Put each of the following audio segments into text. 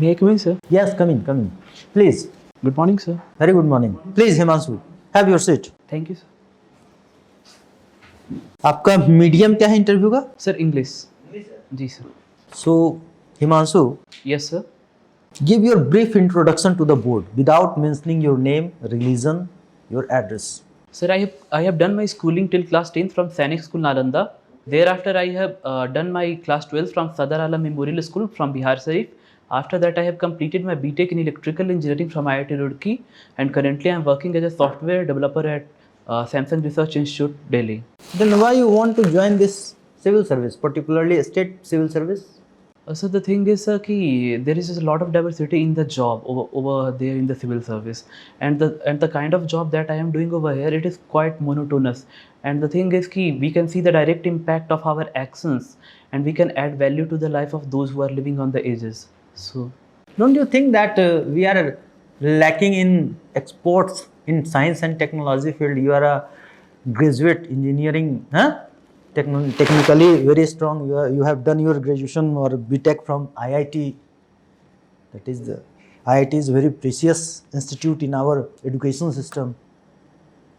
May I come in, sir? Yes, come in, come in. Please. Good morning, sir. Very good morning. Please, Himanshu, have your seat. Thank you, sir. आपका medium क्या है interview का? Sir, English. Ji, sir. So, Himanshu, Yes, sir. give your brief introduction to the board without mentioning your name, religion, your address. Sir, I have done my schooling till class 10th from Sainik School, Nalanda. Thereafter, I have done my class 12th from Sadar Alam Memorial School from Bihar Sharif. After that, I have completed my BTech in Electrical Engineering from IIT Roorkee, and currently I am working as a software developer at Samsung Research Institute, Delhi. Then why you want to join this civil service, particularly state civil service? So the thing is, sir, ki there is a lot of diversity in the job over there in the civil service, and the kind of job that I am doing over here, it is quite monotonous. And the thing is, ki we can see the direct impact of our actions, and we can add value to the life of those who are living on the edges. So, Don't you think that we are lacking in exports in science and technology field? You are a graduate engineering, huh? Technically very strong. You have done your graduation or BTech from IIT. That is the IIT is very precious institute in our education system.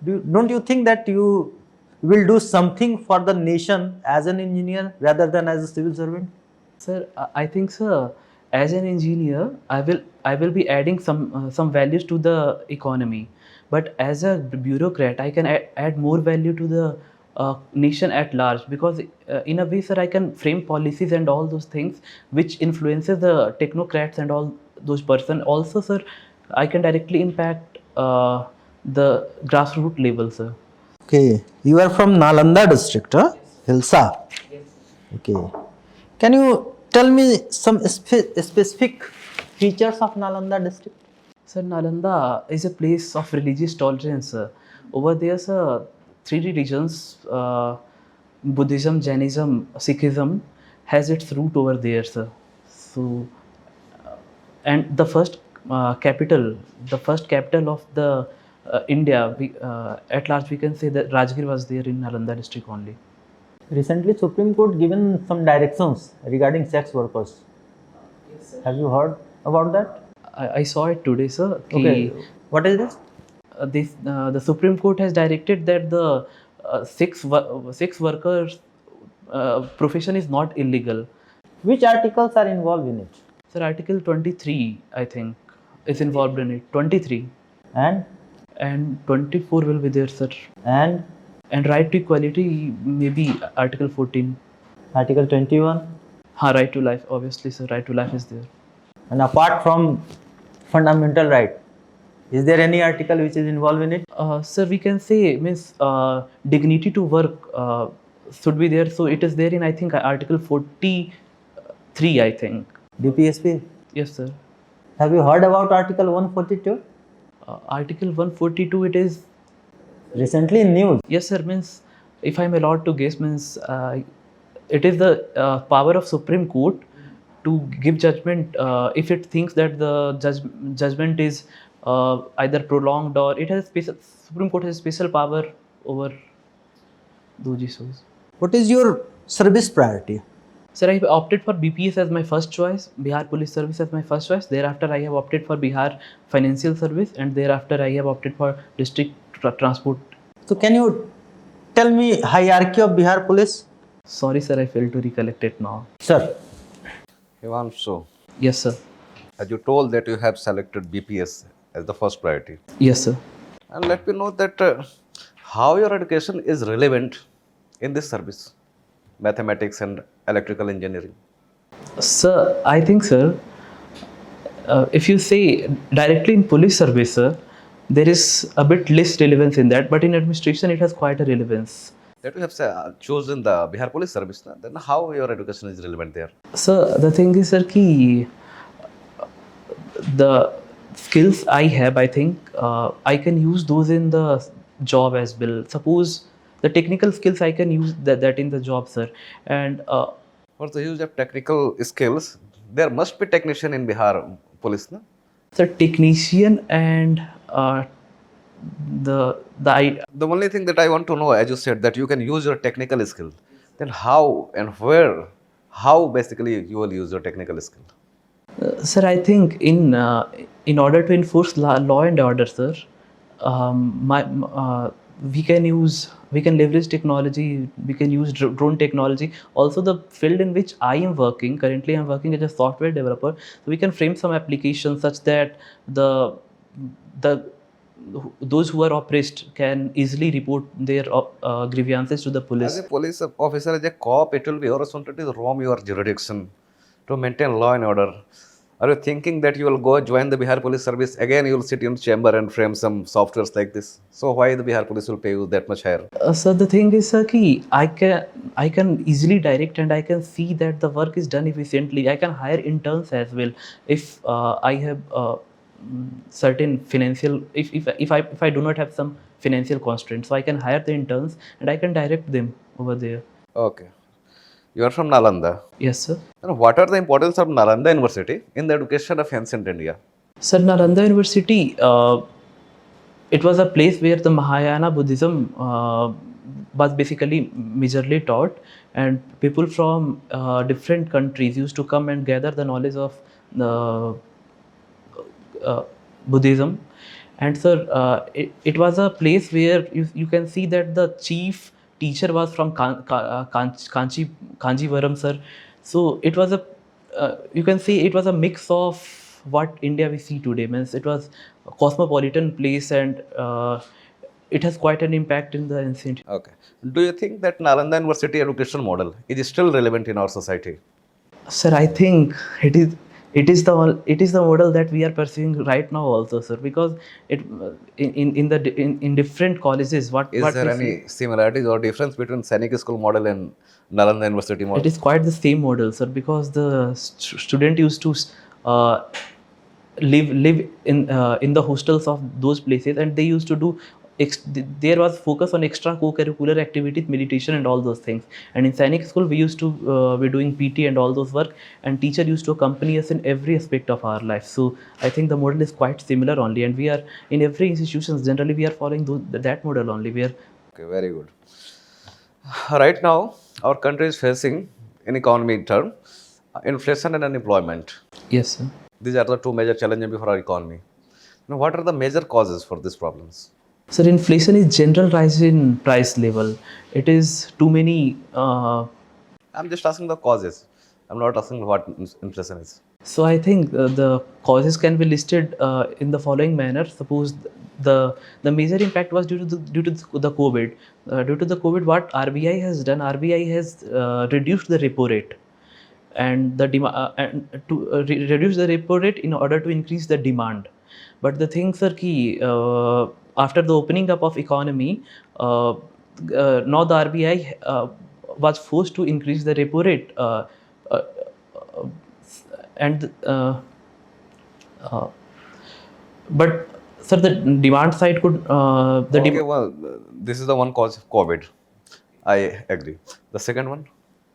Don't you think that you will do something for the nation as an engineer rather than as a civil servant? sir, I think, sir, as an engineer, I will be adding some values to the economy. But as a bureaucrat, I can add more value to the nation at large, because in a way, sir, I can frame policies and all those things which influences the technocrats and all those person. Also, sir, I can directly impact the grassroots level, sir. Okay, you are from Nalanda district, huh? Hilsa. Okay. Can you tell me some specific features of Nalanda district? Sir, Nalanda is a place of religious tolerance, sir. Over there, sir, three religions, Buddhism, Jainism, Sikhism, has its root over there, sir. So, and the first capital of the India, at large, we can say that Rajgir was there in Nalanda district only. Recently, Supreme Court given some directions regarding sex workers. Have you heard about that? I saw it today, sir. Okay. What is this? The Supreme Court has directed that the sex workers profession is not illegal. Which articles are involved in it? Sir, Article 23, I think, is involved in it. 23 And 24 will be there, sir. and And right to equality, maybe Article 14. Article 21. Right to life, obviously, sir. Right to life is there. And apart from fundamental right, is there any article which is involved in it? Sir, we can say means dignity to work should be there. So it is there in, I think, Article 43, I think. BPSC. Yes, sir. Have you heard about Article 142? Article 142, it is. Recently in news. Yes, sir. Means, if I'm allowed to guess, means it is the power of Supreme Court to give judgment if it thinks that the judgment is either prolonged, or it has Supreme Court has special power over those issues. What is your service priority? Sir, I have opted for BPS as my first choice, Bihar Police Service as my first choice. Thereafter, I have opted for Bihar Financial Service, and thereafter, I have opted for District Transport. So can you tell me hierarchy of Bihar Police? Sorry, sir, I failed to recollect it now. Sir. Himanshu, Yes, sir. as you told that you have selected BPS as the first priority, Yes, sir. and let me know that how your education is relevant in this service, mathematics and electrical engineering. Sir, I think, sir, if you say directly in police service, sir, there is a bit less relevance in that, but in administration, it has quite a relevance. That you have chosen the Bihar Police Service, then how your education is relevant there? So the thing is, sir, ki the skills I have, I think I can use those in the job as well. Suppose the technical skills I can use that in the job, sir. And For the use of technical skills, there must be technician in Bihar Police, no? sir, technician and the The only thing that I want to know, as you said, that you can use your technical skill, then how and where, how basically you will use your technical skill? Sir, I think in order to enforce law and order, sir, my we can leverage technology. We can use drone technology. Also, the field in which I am working currently, I'm working as a software developer. So we can frame some applications such that the those who are oppressed can easily report their grievances to the As a police. police officer, as a cop, it will be your responsibility to roam your jurisdiction to maintain law and order. Are you thinking that you will go join the Bihar Police Service again? You will sit in chamber and frame some softwares like this. So why the Bihar Police will pay you that much higher? So the thing is, sir, ki I can easily direct and I can see that the work is done efficiently. I can hire interns as well if I have certain financial if I do not have some financial constraints. So I can hire the interns and I can direct them over there. Okay. You are from Nalanda. Yes, sir. And what are the importance of Nalanda University in the education of ancient India? Sir, Nalanda University. It was a place where the Mahayana Buddhism was basically majorly taught, and people from different countries used to come and gather the knowledge of uh, Buddhism. And sir, it was a place where you can see that the chief teacher was from Kanchivaram, sir. So it was a you can see it was a mix of what India we see today. Means it was a cosmopolitan place, and it has quite an impact in the ancient. Okay. Do you think that Nalanda University education model is still relevant in our society? Sir, I think it is the model that we are pursuing right now also, sir, because it in different colleges Is what there we any see, similarities or difference between Sainik School model and Nalanda University it model? is quite the same model, sir, because the student used to uh, live in the hostels of those places, and they used to do there was focus on extra co-curricular activities, meditation and all those things. And in Sainik school we used to be doing PT and all those work, and teacher used to accompany us in every aspect of our life. So I think the model is quite similar only, and we are in every institutions generally we are following that model only, where Okay, very good. Right now, our country is facing, in economy term, inflation and unemployment. yes, sir. These are the two major challenges before our economy. Now, what are the major causes for these problems? Sir, inflation is general rise in price level. It is too many I'm just asking the causes. I'm not asking what inflation is. So I think the causes can be listed in the following manner. Suppose the major impact was due to the COVID. Due to the COVID, what RBI has done, RBI has reduced the repo rate, and and to reduce the repo rate in order to increase the demand. But the thing, sir, ki after the opening up of economy, now the RBI was forced to increase the repo rate. Uh, and uh, but sir, the demand side could Okay, well, this is the one cause of COVID. I agree. The second one?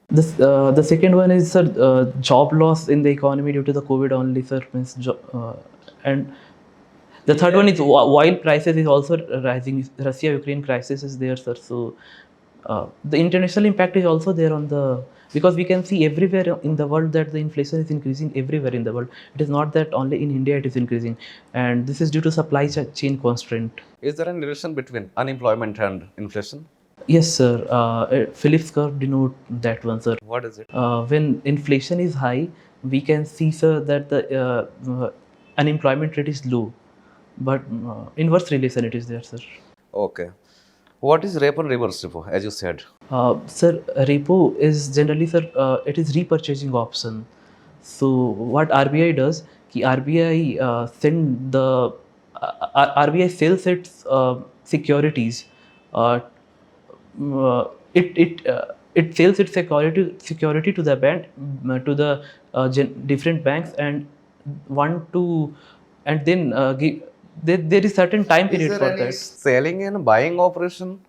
the second one is, sir, job loss in the economy due to the COVID only, sir. Means and the third one is oil prices is also rising. Russia Ukraine crisis is there, sir. So the international impact is also there on the, because we can see everywhere in the world that the inflation is increasing everywhere in the world. It is not that only in India it is increasing, and this is due to supply chain constraint. Is there any relation between unemployment and inflation? Yes, sir. Phillips curve denote that one, sir. What is it? When inflation is high, we can see, sir, that the unemployment rate is low, but inverse relation it is there, sir. Okay. What is repo and reverse repo, as you said? Sir, repo is generally, sir, it is repurchasing option. So what RBI does, ki RBI send the RBI sells its securities. Uh, it sells its security to the bank, to the different banks, and want to, and then give, there is certain time Is period there for any that. selling and buying operation?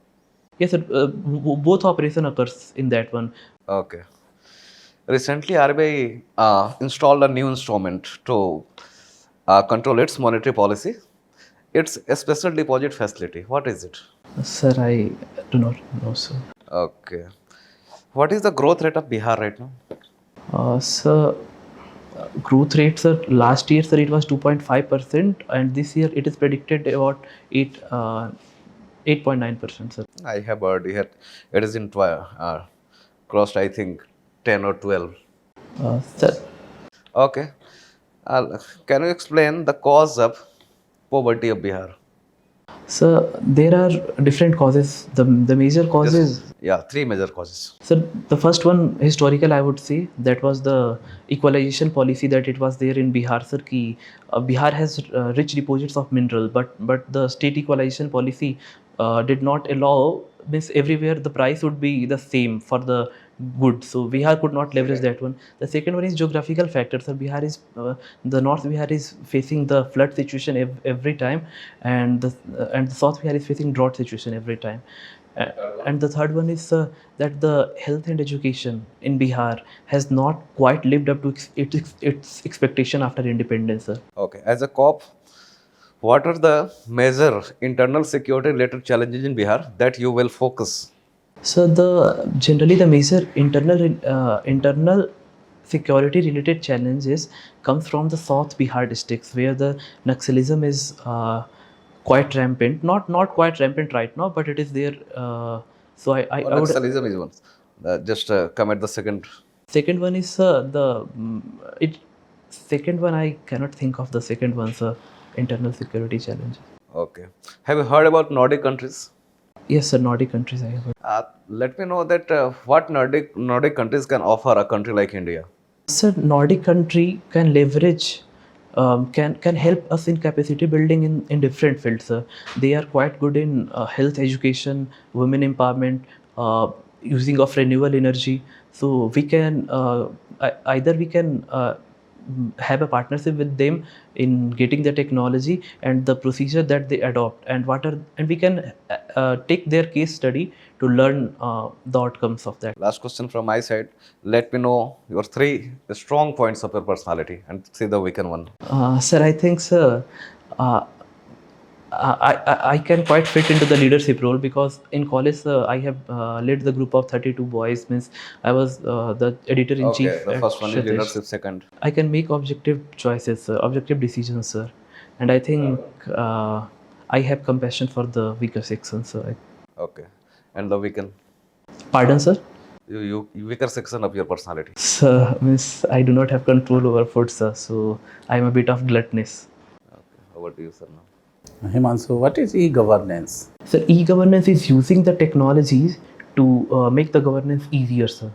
Yes, sir. Both operation occurs in that one. Okay. Recently, RBI installed a new instrument to control its monetary policy. It's a special deposit facility. What is it? Sir, I do not know, sir. Okay. What is the growth rate of Bihar right now? Sir, Growth rate, sir, last year, sir, it was 2.5%, and this year it is predicted about 8.9%, sir. I have heard it is in crossed, I think, 10 or 12. Sir, Okay. Can you explain the cause of poverty of Bihar? so there are different causes. The major causes. Yeah, three major causes. So the first one, historical, I would say, that was the equalization policy that it was there in Bihar, sir. Ki, Bihar has rich deposits of mineral, but the state equalization policy did not allow, means everywhere the price would be the same for the goods. So Bihar could not leverage that one. The second one is geographical factors. So Bihar is the North Bihar is facing the flood situation every time, and the South Bihar is facing drought situation every time. Uh, and the third one is that the health and education in Bihar has not quite lived up to its expectation after independence, sir. Okay. As a cop, what are the major internal security related challenges in Bihar that you will focus? So the generally the major internal security related challenges comes from the South Bihar districts where the Naxalism is quite rampant. Not quite rampant right now, but it is there. So I would. Naxalism is one. Just come at the second. Second one is it. Second one, I cannot think of the second one, sir. Internal security challenges. Okay. Have you heard about Nordic countries? Yes, sir. Nordic countries I have heard. Let me know that what Nordic countries can offer a country like India. Sir, Nordic country can leverage, can help us in capacity building in different fields, sir. They are quite good in health education, women empowerment, using of renewable energy. So we can either we can have a partnership with them in getting the technology and the procedure that they adopt, and we can take their case study to learn the outcomes of that. Last question from my side. Let me know your three strong points of your personality and say the weaker one. Sir, I think, sir, uh, I can quite fit into the leadership role because in college I have led the group of 32 boys. Means I was the editor in chief. Okay, the at first one is Kshatrish. leadership, second. I can make objective choices, sir, objective decisions, sir, and I think I have compassion for the weaker section, sir. Okay. And the weaken. Pardon, sir. You weaker section of your personality. Sir, means I do not have control over food, sir, so I am a bit of gluttonous. Okay. Over to you, sir, now. Himanshu, what is e-governance? Sir, e-governance is using the technologies to make the governance easier, sir.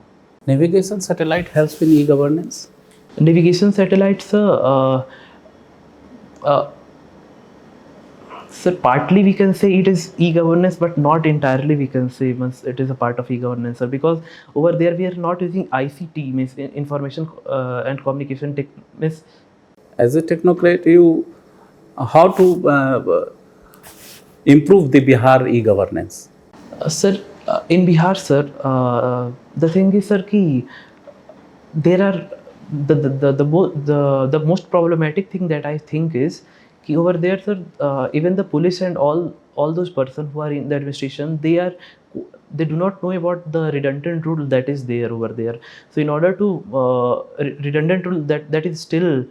Navigation satellite helps in e-governance? Navigation satellites, sir, sir, partly we can say it is e-governance, but not entirely we can say it is a part of e-governance, sir, because over there we are not using ICT, means information and communication tech, means. As a technocrat, how to improve the Bihar e-governance? Sir, in Bihar, sir, the thing is, sir, ki there are the most problematic thing that I think is ki over there, sir, even the police and all those persons who are in the administration, they do not know about the redundant rule that is there over there. So in order to redundant rule that is still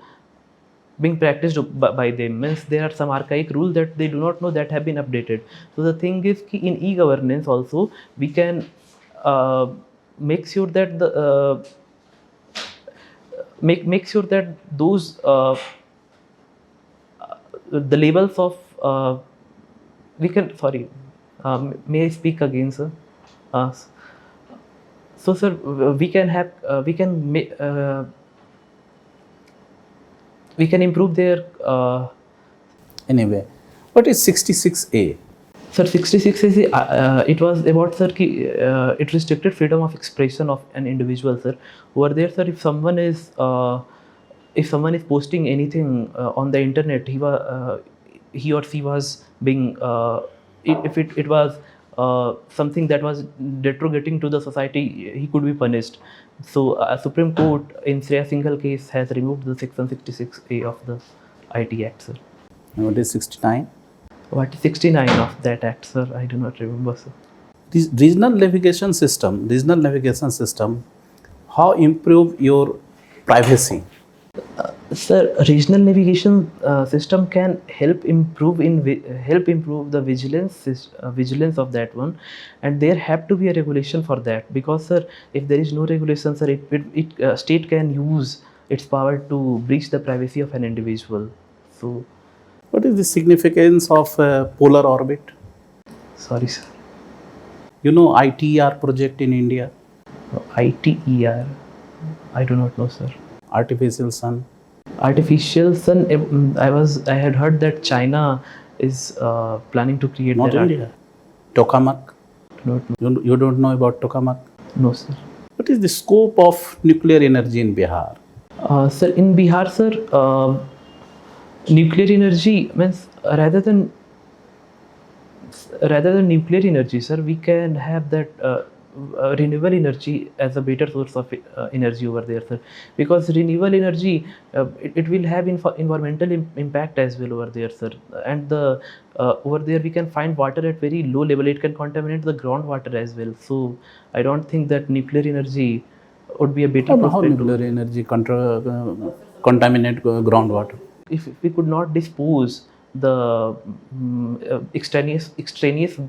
being practiced by them, means there are some archaic rules that they do not know that have been updated. So the thing is ki in e-governance also we can make sure that make sure that those the labels of we can sorry may I speak again, sir? uh, so sir, we can have we can improve their Anyway, what is 66A? sir, 66 is it was about, sir, ki, it restricted freedom of expression of an individual, sir. Over there, sir, if someone is posting anything on the internet, he or she was being if it was something that was derogating to the society, he could be punished. So Supreme Court in Shreya Singhal case has removed the section 66A of the IT Act, sir. And what is 69? What is 69 of that act, sir? I do not remember, sir. This regional navigation system, how improve your privacy? Sir, regional navigation system can help improve the vigilance of that one, and there have to be a regulation for that, because sir, if there is no regulation, sir, state can use its power to breach the privacy of an individual. So, What is the significance of polar orbit? sorry, sir. You know ITER project in India, ITER. I do not know, sir. artificial sun. Artificial sun. I had heard that China is planning to create Not their India. Tokamak. Not, You don't know about tokamak? no, sir. What is the scope of nuclear energy in Bihar? Sir, in Bihar, sir, nuclear energy means rather than nuclear energy, sir, we can have that renewable energy as a better source of energy over there, sir. Because renewable energy, it will have environmental impact as well over there, sir. And the over there we can find water at very low level. It can contaminate the groundwater as well. So I don't think that nuclear energy would be a better How prospect. nuclear energy contaminate groundwater? If we could not dispose the extraneous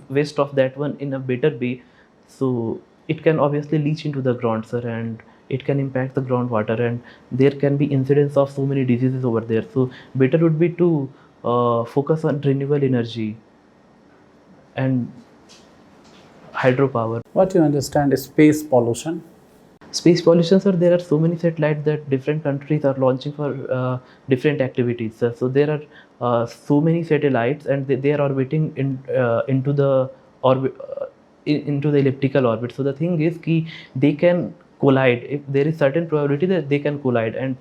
waste of that one in a better way, so it can obviously leach into the ground, sir, and it can impact the groundwater, and there can be incidence of so many diseases over there. So better would be to focus on renewable energy and hydropower. What you understand is space pollution. Space pollution, sir, there are so many satellites that different countries are launching for different activities, sir. So there are so many satellites, and they are orbiting into the orbit, into the elliptical orbit. So the thing is ki they can collide. If there is certain probability that they can collide, and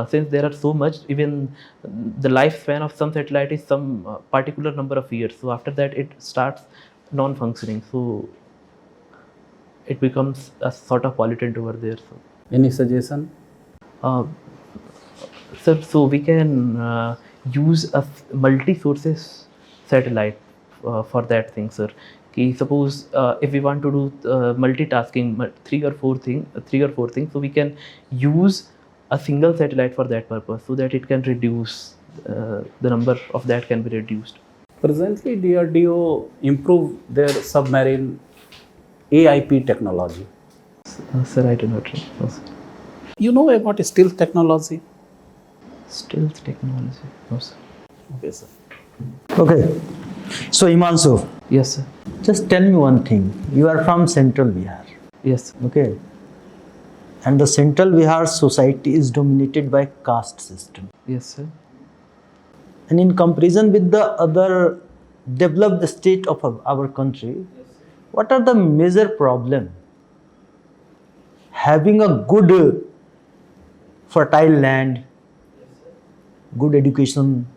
since there are so much, even the lifespan of some satellite is some particular number of years. So after that it starts non-functioning. So it becomes a sort of pollutant over there. So, Any suggestion? uh, sir, so we can use a multi-sources satellite for that thing, sir. Ki suppose if we want to do multitasking, three or four things, so we can use a single satellite for that purpose, so that it can reduce the number of that can be reduced. Presently, DRDO improve their submarine AIP technology. Sir, I do not know. Sir. You know about stealth technology? Stealth technology. No, sir. Okay, sir. Okay. So Himanshu, Yes, sir. just tell me one thing. You are from Central Bihar. Yes, sir. Okay. And the Central Bihar society is dominated by caste system. Yes, sir. And in comparison with the other developed state of our country, what are the major problem? Having a good fertile land, good education,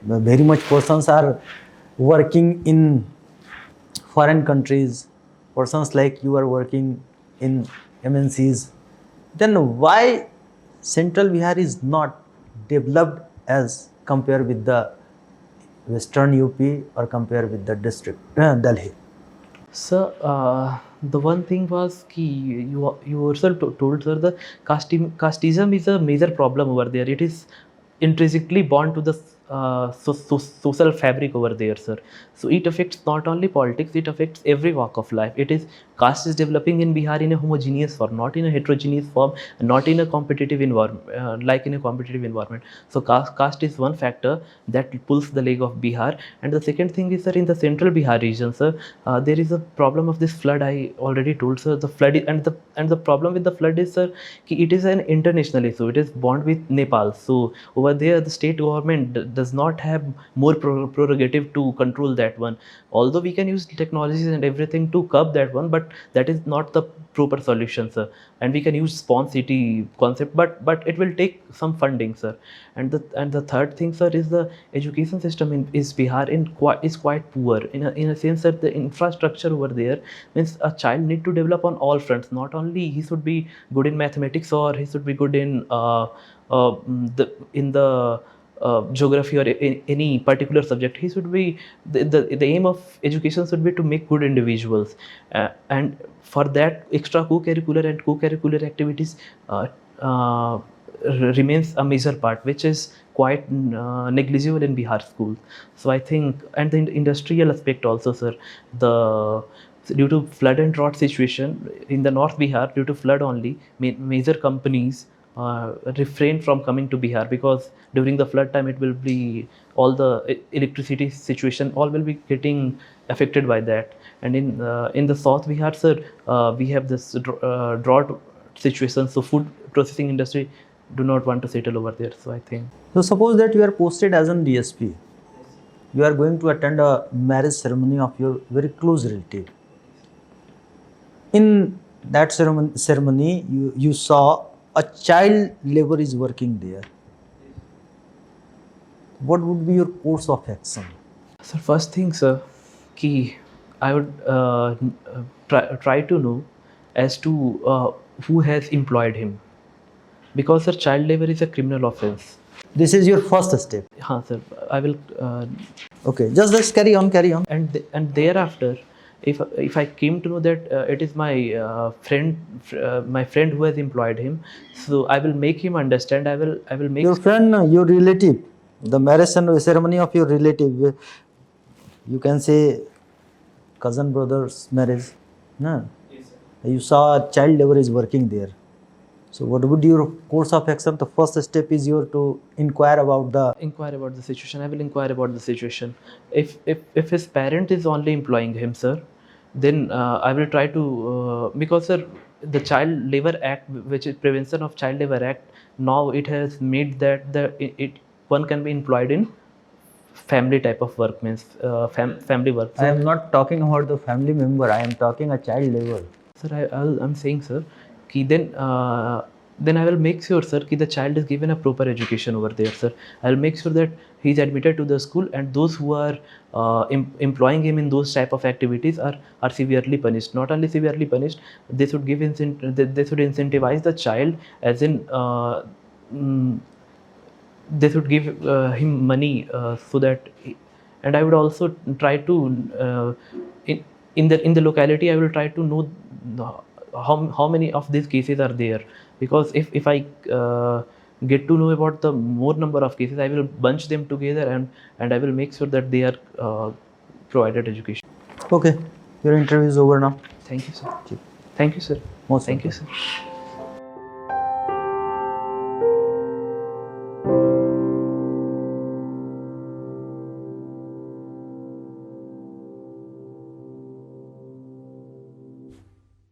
very much persons are working in foreign countries, persons like you are working in MNCs, then why Central Bihar is not developed as compared with the Western UP or compared with the district Delhi? Sir, the one thing was ki you yourself told, sir, the casteism is a major problem over there. It is intrinsically bound to the social fabric over there, sir. So it affects not only politics, it affects every walk of life. It is caste is developing in Bihar in a homogeneous form, not in a heterogeneous form, not in a competitive environment, like in a competitive environment. So caste is one factor that pulls the leg of Bihar. And the second thing is, sir, in the central Bihar region, sir, there is a problem of this flood. I already told, sir, the flood and the problem with the flood is, sir, ki it is an international issue. It is bond with Nepal. So over there, the state government does not have more prerogative to control that one. Although we can use technologies and everything to curb that one, but that is not the proper solution, sir. And we can use spawn city concept, but it will take some funding, sir. And the third thing, sir, is the education system is Bihar is quite poor in a sense that the infrastructure over there means a child need to develop on all fronts. Not only he should be good in mathematics, or he should be good in in the geography or any particular subject. He should be the aim of education should be to make good individuals, and for that extra co-curricular and co-curricular activities remains a major part, which is quite negligible in Bihar schools. So I think, and the industrial aspect also, sir, the due to flood and drought situation in the North Bihar, due to flood only, major companies refrain from coming to Bihar, because during the flood time it will be all the electricity situation all will be getting affected by that. And in the South Bihar, sir, we have this drought situation, so food processing industry do not want to settle over there. So I think. So suppose that you are posted as an DSP. You are going to attend a marriage ceremony of your very close relative. In that ceremony you saw a child labor is working there. What would be your course of action? So first thing, sir, key, I would try to know as to who has employed him, because sir, child labor is a criminal offense. This is your first step. Haan, sir, I will. Okay, just carry on. And thereafter, if I came to know that it is my friend who has employed him, so I will make him understand. I will make Your friend, your relative, the marriage ceremony of your relative, you can say cousin brother's marriage. No? Yes, sir. You saw a child labor is working there. So what would your course of action? The first step is to inquire about the situation. I will inquire about the situation. If his parent is only employing him, sir, then I will try to because sir, the Child Labor Act, which is Prevention of Child Labor Act, now it has made that one can be employed in family type of work, means family work. I am not talking about the family member. I am talking a child labor. Sir, I'm saying, sir, कि then I will make sure, sir, कि the child is given a proper education over there, sir. I will make sure that he is admitted to the school, and those who are employing him in those type of activities are severely punished. Not only severely punished, they should give they should incentivize the child, as in they should give him money so that and I would also try to in the locality, I will try to know how many of these cases are there, because if I get to know about the more number of cases, I will bunch them together, and I will make sure that they are provided education. Okay, your interview is over now. Thank you, sir. Thank you, sir. Most Thank you, welcome. sir.